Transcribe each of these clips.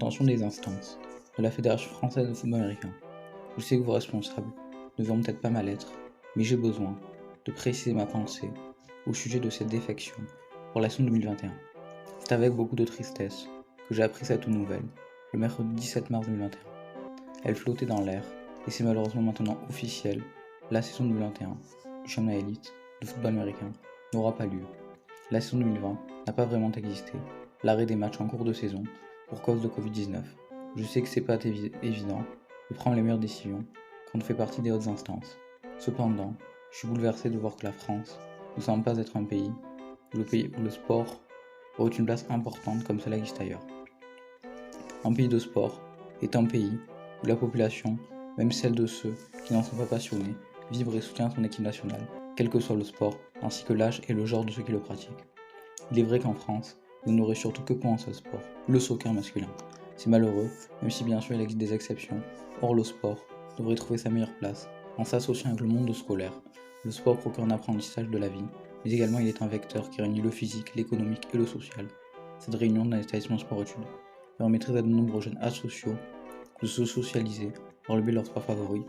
l'attention des instances de la Fédération française de football américain. Je sais que vos responsables ne verront peut-être pas ma lettre, mais j'ai besoin de préciser ma pensée au sujet de cette défection pour la saison 2021. C'est avec beaucoup de tristesse que j'ai appris cette nouvelle le mercredi 17 mars 2021. Elle flottait dans l'air et c'est malheureusement maintenant officiel. La saison 2021 du championnat élite de football américain n'aura pas lieu. La saison 2020 n'a pas vraiment existé. L'arrêt des matchs en cours de saison pour cause de Covid-19. Je sais que c'est pas évident de prendre les meilleures décisions quand on fait partie des hautes instances. Cependant, je suis bouleversé de voir que la France ne semble pas être un pays où le sport aurait une place importante comme cela existe ailleurs. Un pays de sport est un pays où la population, même celle de ceux qui n'en sont pas passionnés, vibre et soutient son équipe nationale, quel que soit le sport, ainsi que l'âge et le genre de ceux qui le pratiquent. Il est vrai qu'en France, vous n'aurez surtout que pour un seul sport, le soccer masculin. C'est malheureux, même si bien sûr il existe des exceptions. Or le sport devrait trouver sa meilleure place en s'associant avec le monde scolaire. Le sport procure un apprentissage de la vie, mais également il est un vecteur qui réunit le physique, l'économique et le social. Cette réunion d'un établissement sport-études permettrait à de nombreux jeunes asociaux de se socialiser dans le but de leur sport favori,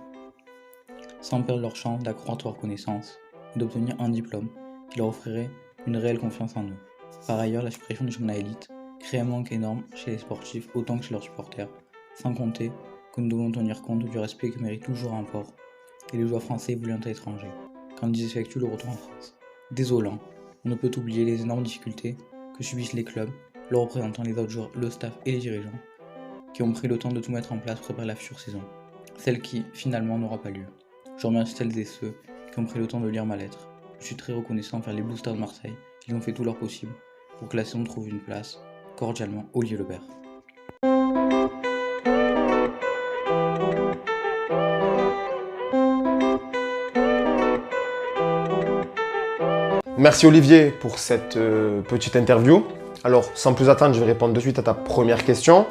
sans perdre leur chance d'accroître leurs connaissances et d'obtenir un diplôme qui leur offrirait une réelle confiance en eux. Par ailleurs, la suppression du championnat élite crée un manque énorme chez les sportifs autant que chez leurs supporters, sans compter que nous devons tenir compte du respect que mérite toujours un port et les joueurs français évoluant à l'étranger, quand ils effectuent le retour en France. Désolant, on ne peut oublier les énormes difficultés que subissent les clubs, leurs représentants, les autres joueurs, le staff et les dirigeants, qui ont pris le temps de tout mettre en place pour préparer la future saison, celle qui, finalement, n'aura pas lieu. Je remercie celles et ceux qui ont pris le temps de lire ma lettre. Je suis très reconnaissant envers les Blue Stars de Marseille, qui ont fait tout leur possible pour que la saison trouve une place. Cordialement, Olivier Lebert. Merci Olivier pour cette petite interview. Alors, sans plus attendre, je vais répondre de suite à ta première question.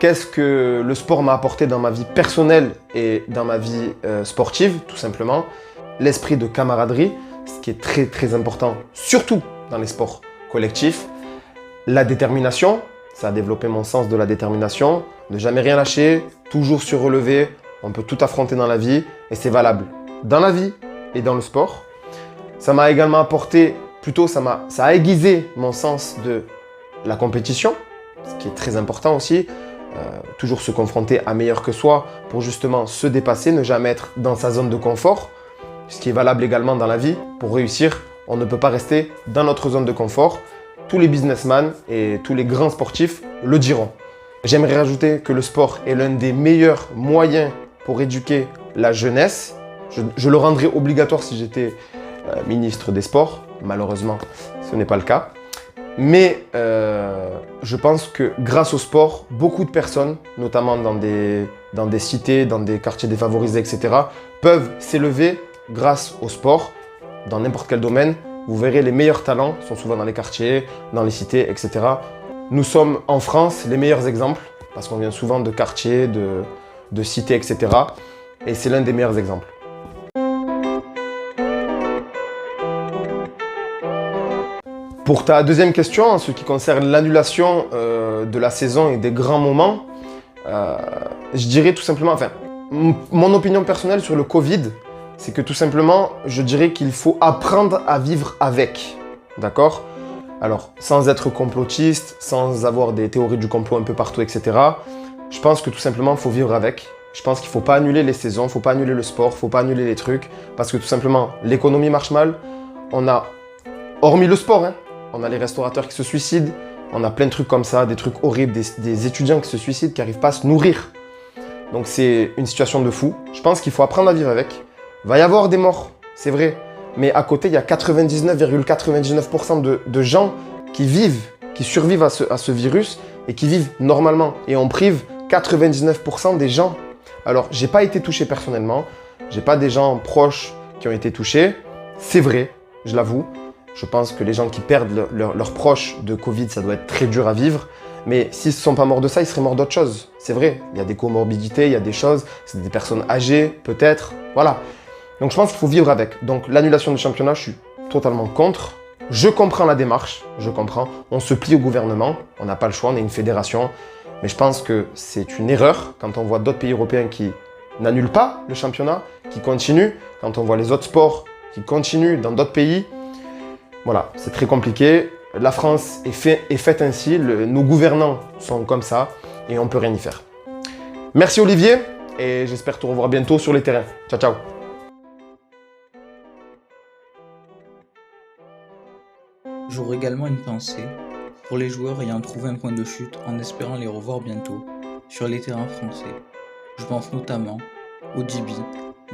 Qu'est-ce que le sport m'a apporté dans ma vie personnelle et dans ma vie sportive? Tout simplement, l'esprit de camaraderie, ce qui est très très important, surtout dans les sports collectifs. La détermination, ça a développé mon sens de la détermination. Ne jamais rien lâcher, toujours se relever. On peut tout affronter dans la vie et c'est valable dans la vie et dans le sport. Ça m'a également apporté, ça a aiguisé mon sens de la compétition, ce qui est très important aussi. Toujours se confronter à meilleur que soi pour justement se dépasser, ne jamais être dans sa zone de confort. Ce qui est valable également dans la vie. Pour réussir, on ne peut pas rester dans notre zone de confort. Tous les businessmen et tous les grands sportifs le diront. J'aimerais rajouter que le sport est l'un des meilleurs moyens pour éduquer la jeunesse. Je le rendrais obligatoire si j'étais ministre des Sports. Malheureusement, ce n'est pas le cas. Mais je pense que grâce au sport, beaucoup de personnes, notamment dans des cités, dans des quartiers défavorisés, etc., peuvent s'élever grâce au sport dans n'importe quel domaine. Vous verrez, les meilleurs talents sont souvent dans les quartiers, dans les cités, etc. Nous sommes en France les meilleurs exemples parce qu'on vient souvent de quartiers, de cités, etc. Et c'est l'un des meilleurs exemples. Pour ta deuxième question, en ce qui concerne l'annulation de la saison et des grands moments, je dirais tout simplement, mon opinion personnelle sur le Covid, c'est que tout simplement, je dirais qu'il faut apprendre à vivre avec, d'accord? Alors, sans être complotiste, sans avoir des théories du complot un peu partout, etc., je pense que tout simplement, il faut vivre avec. Je pense qu'il ne faut pas annuler les saisons, il ne faut pas annuler le sport, il ne faut pas annuler les trucs, parce que tout simplement, l'économie marche mal. On a, hormis le sport, on a les restaurateurs qui se suicident, on a plein de trucs comme ça, des trucs horribles, des étudiants qui se suicident, qui n'arrivent pas à se nourrir. Donc c'est une situation de fou. Je pense qu'il faut apprendre à vivre avec. Il va y avoir des morts, c'est vrai. Mais à côté, il y a 99,99% de gens qui vivent, qui survivent à ce virus et qui vivent normalement. Et on prive 99% des gens. Alors, j'ai pas été touché personnellement. J'ai pas des gens proches qui ont été touchés. C'est vrai, je l'avoue. Je pense que les gens qui perdent leurs proches de Covid, ça doit être très dur à vivre. Mais s'ils ne sont pas morts de ça, ils seraient morts d'autre chose. C'est vrai, il y a des comorbidités, il y a des choses, c'est des personnes âgées, peut-être, voilà. Donc je pense qu'il faut vivre avec. Donc l'annulation du championnat, je suis totalement contre. Je comprends la démarche, je comprends. On se plie au gouvernement, on n'a pas le choix, on est une fédération. Mais je pense que c'est une erreur quand on voit d'autres pays européens qui n'annulent pas le championnat, qui continuent, quand on voit les autres sports qui continuent dans d'autres pays. Voilà, c'est très compliqué. La France est faite ainsi, nos gouvernants sont comme ça et on ne peut rien y faire. Merci Olivier et j'espère te revoir bientôt sur les terrains. Ciao, ciao. J'aurais également une pensée pour les joueurs ayant trouvé un point de chute en espérant les revoir bientôt sur les terrains français. Je pense notamment au DB,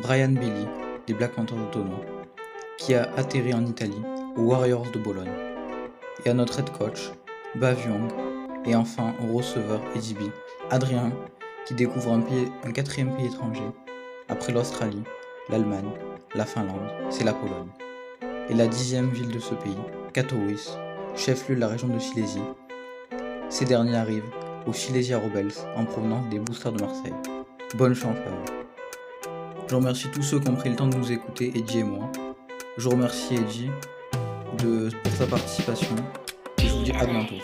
Brian Bailey des Black Panthers de Toulon, qui a atterri en Italie aux Warriors de Bologne, et à notre head coach, Bav Young, et enfin au receveur et DB, Adrien, qui découvre un quatrième pays étranger, après l'Australie, l'Allemagne, la Finlande, c'est la Pologne. Et la 10e ville de ce pays, Katowice, chef-lieu de la région de Silésie. Ces derniers arrivent aux Silesia Rebels en provenance des Boosters de Marseille. Bonne chance à eux. Je remercie tous ceux qui ont pris le temps de nous écouter, Eddy et moi. Je remercie Eddy pour sa participation et je vous dis à bientôt.